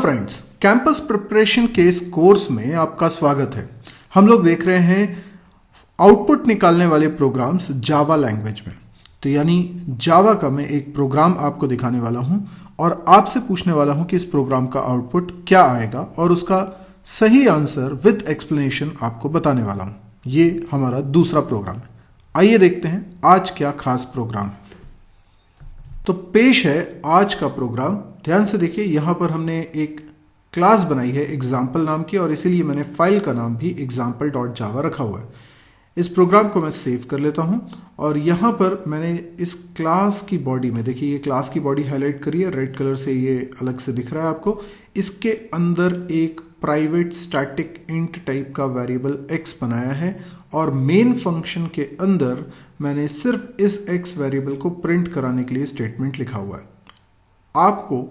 Friends, campus preparation के इस course में आपका स्वागत है। हम लोग देख रहे हैं आउटपुट निकालने वाले प्रोग्राम्स जावा लैंग्वेज में। तो यानी जावा का मैं एक प्रोग्राम आपको दिखाने वाला हूं और आपसे पूछने वाला हूं कि इस प्रोग्राम का आउटपुट क्या आएगा और उसका सही आंसर विद एक्सप्लेनेशन आपको बताने वाला हूं। ये हमारा दूसरा प्रोग्राम है। आइए देखते हैं आज क्या खास प्रोग्राम है। तो पेश है आज का प्रोग्राम। ध्यान से देखिए, यहाँ पर हमने एक क्लास बनाई है एग्जाम्पल नाम की और इसीलिए मैंने फाइल का नाम भी example.java रखा हुआ है। इस प्रोग्राम को मैं सेव कर लेता हूँ और यहाँ पर मैंने इस क्लास की बॉडी में, देखिए ये क्लास की बॉडी हाईलाइट करी है, रेड कलर से ये अलग से दिख रहा है आपको। इसके अंदर एक प्राइवेट स्टैटिक इंट टाइप का वेरिएबल x बनाया है और मेन फंक्शन के अंदर मैंने सिर्फ इस x वेरिएबल को प्रिंट कराने के लिए स्टेटमेंट लिखा हुआ है। आपको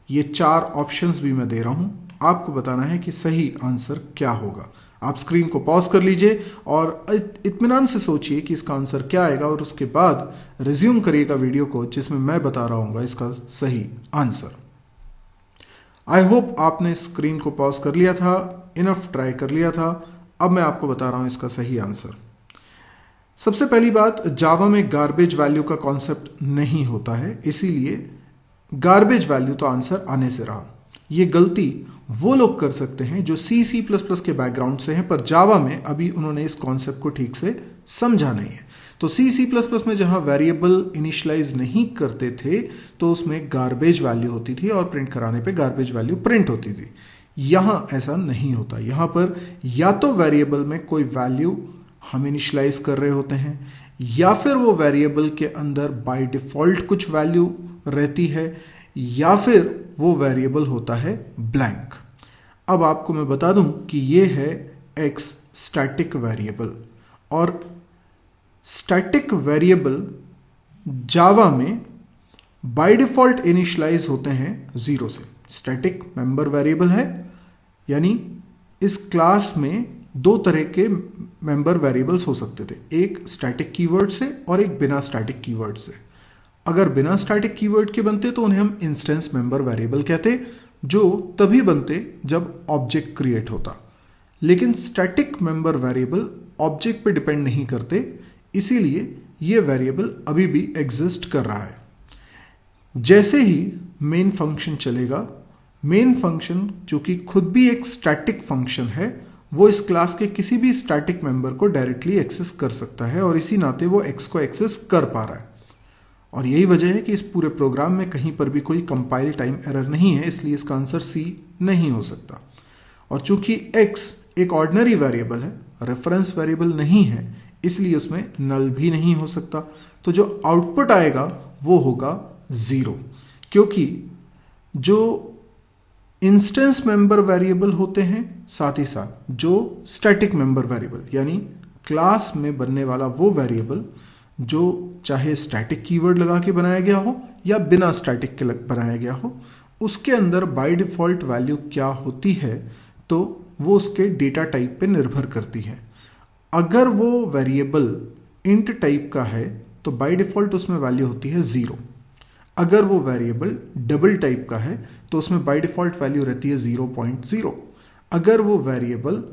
ये 4 ऑप्शंस भी मैं दे रहा हूं, आपको बताना है कि सही आंसर क्या होगा। आप स्क्रीन को पॉज कर लीजिए और इत्मीनान से सोचिए कि इसका आंसर क्या आएगा और उसके बाद रिज्यूम करिएगा वीडियो को जिसमें मैं बता रहा हूँ इसका सही आंसर। आई होप आपने स्क्रीन को पॉज कर लिया था, इनफ ट्राई कर लिया था। अब मैं आपको बता रहा हूँ इसका सही आंसर। सबसे पहली बात, जावा में गार्बेज वैल्यू का कॉन्सेप्ट नहीं होता है, इसीलिए गार्बेज वैल्यू तो आंसर आने से रहा। ये गलती वो लोग कर सकते हैं जो C++ के बैकग्राउंड से हैं, पर जावा में अभी उन्होंने इस कॉन्सेप्ट को ठीक से समझा नहीं है। तो C++ में जहां वेरिएबल इनिशियलाइज नहीं करते थे तो उसमें गार्बेज वैल्यू होती थी और प्रिंट कराने पे गार्बेज वैल्यू प्रिंट होती थी। यहां ऐसा नहीं होता। यहां पर या तो वेरिएबल में कोई वैल्यू हम इनिशियलाइज कर रहे होते हैं या फिर वो वेरिएबल के अंदर बाय डिफॉल्ट कुछ वैल्यू रहती है या फिर वो वेरिएबल होता है ब्लैंक। अब आपको मैं बता दूं कि ये है x स्टैटिक वेरिएबल और स्टैटिक वेरिएबल जावा में बाय डिफॉल्ट इनिशियलाइज होते हैं 0 से। स्टैटिक मेंबर वेरिएबल है, यानी इस क्लास में 2 तरह के मेंबर वेरिएबल्स हो सकते थे, एक स्टैटिक कीवर्ड से और एक बिना स्टैटिक कीवर्ड से। अगर बिना स्टैटिक कीवर्ड के बनते तो उन्हें हम इंस्टेंस मेंबर वेरिएबल कहते, जो तभी बनते जब ऑब्जेक्ट क्रिएट होता। लेकिन स्टैटिक मेंबर वेरिएबल ऑब्जेक्ट पे डिपेंड नहीं करते, इसीलिए ये वेरिएबल अभी भी एग्जिस्ट कर रहा है। जैसे ही मेन फंक्शन चलेगा, मेन फंक्शन जो कि खुद भी एक स्टैटिक फंक्शन है, वो इस क्लास के किसी भी स्टैटिक मेंबर को डायरेक्टली एक्सेस कर सकता है और इसी नाते वो x को एक्सेस कर पा रहा है। और यही वजह है कि इस पूरे प्रोग्राम में कहीं पर भी कोई कंपाइल टाइम एरर नहीं है, इसलिए इसका आंसर C नहीं हो सकता। और चूंकि x एक ऑर्डिनरी वेरिएबल है, रेफरेंस वेरिएबल नहीं है, इसलिए उसमें नल भी नहीं हो सकता। तो जो आउटपुट आएगा वो होगा 0, क्योंकि जो इंस्टेंस मेंबर वेरिएबल होते हैं, साथ ही साथ जो स्टैटिक मेंबर वेरिएबल यानी क्लास में बनने वाला वो वेरिएबल जो चाहे स्टैटिक कीवर्ड लगा के बनाया गया हो या बिना स्टैटिक के बनाया गया हो, उसके अंदर बाय डिफॉल्ट वैल्यू क्या होती है तो वो उसके डेटा टाइप पे निर्भर करती है। अगर वो वेरिएबल इंट टाइप का है तो बाय डिफॉल्ट उसमें वैल्यू होती है 0। अगर वो वेरिएबल डबल टाइप का है तो उसमें बाय डिफॉल्ट वैल्यू रहती है 0.0। अगर वो वेरिएबल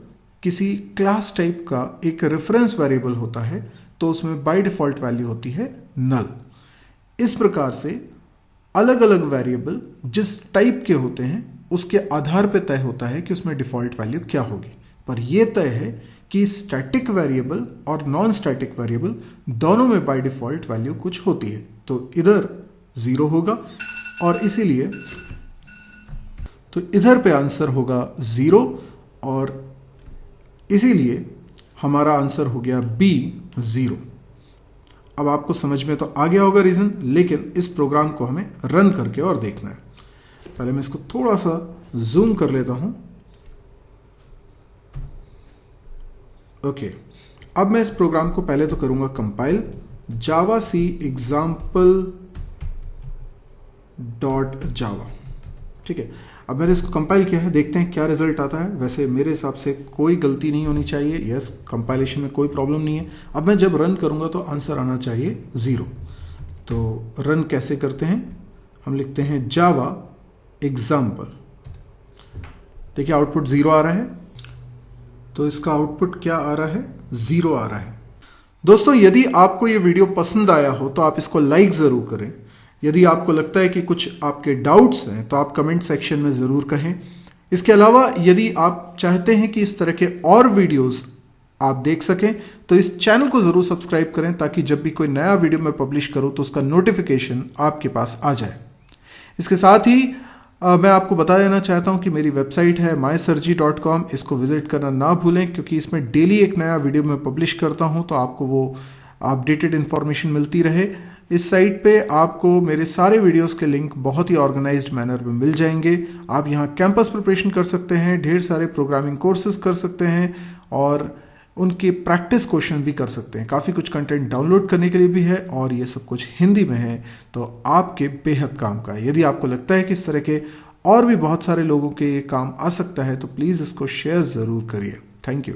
किसी क्लास टाइप का एक रेफरेंस वेरिएबल होता है तो उसमें बाय डिफॉल्ट वैल्यू होती है नल। इस प्रकार से अलग अलग वेरिएबल जिस टाइप के होते हैं उसके आधार पर तय होता है कि उसमें डिफॉल्ट वैल्यू क्या होगी। पर यह तय है कि स्टैटिक वेरिएबल और नॉन स्टैटिक वेरिएबल दोनों में बाय डिफॉल्ट वैल्यू कुछ होती है। तो इधर 0 होगा और इसीलिए तो इधर पे आंसर होगा 0 और इसीलिए हमारा आंसर हो गया B 0। अब आपको समझ में तो आ गया होगा रीजन, लेकिन इस प्रोग्राम को हमें रन करके और देखना है। पहले मैं इसको थोड़ा सा जूम कर लेता हूं। ओके, अब मैं इस प्रोग्राम को पहले तो करूंगा कंपाइल, जावा सी example.java। ठीक है, अब मैंने इसको कंपाइल किया है, देखते हैं क्या रिजल्ट आता है। वैसे मेरे हिसाब से कोई गलती नहीं होनी चाहिए, यस कंपाइलेशन में कोई प्रॉब्लम नहीं है। अब मैं जब रन करूंगा तो आंसर आना चाहिए 0। तो रन कैसे करते हैं, हम लिखते हैं जावा एग्जाम्पल देखिए आउटपुट 0 आ रहा है, तो इसका आउटपुट क्या आ रहा है, 0 आ रहा है। दोस्तों यदि आपको ये वीडियो पसंद आया हो तो आप इसको लाइक ज़रूर करें। यदि आपको लगता है कि कुछ आपके डाउट्स हैं तो आप कमेंट सेक्शन में ज़रूर कहें। इसके अलावा यदि आप चाहते हैं कि इस तरह के और वीडियोस आप देख सकें तो इस चैनल को ज़रूर सब्सक्राइब करें, ताकि जब भी कोई नया वीडियो मैं पब्लिश करूं तो उसका नोटिफिकेशन आपके पास आ जाए। इसके साथ ही मैं आपको बता देना चाहता हूं कि मेरी वेबसाइट है mysirji.com, इसको विजिट करना ना भूलें, क्योंकि इसमें डेली एक नया वीडियो मैं पब्लिश करता हूं तो आपको वो अपडेटेड इन्फॉर्मेशन मिलती रहे। इस साइट पे आपको मेरे सारे वीडियोस के लिंक बहुत ही ऑर्गेनाइज्ड मैनर में मिल जाएंगे। आप यहाँ कैंपस प्रिपरेशन कर सकते हैं, ढेर सारे प्रोग्रामिंग कोर्सेज कर सकते हैं और उनके प्रैक्टिस क्वेश्चन भी कर सकते हैं। काफ़ी कुछ कंटेंट डाउनलोड करने के लिए भी है और ये सब कुछ हिंदी में है, तो आपके बेहद काम का है। यदि आपको लगता है कि इस तरह के और भी बहुत सारे लोगों के ये काम आ सकता है तो प्लीज़ इसको शेयर ज़रूर करिए। Thank you.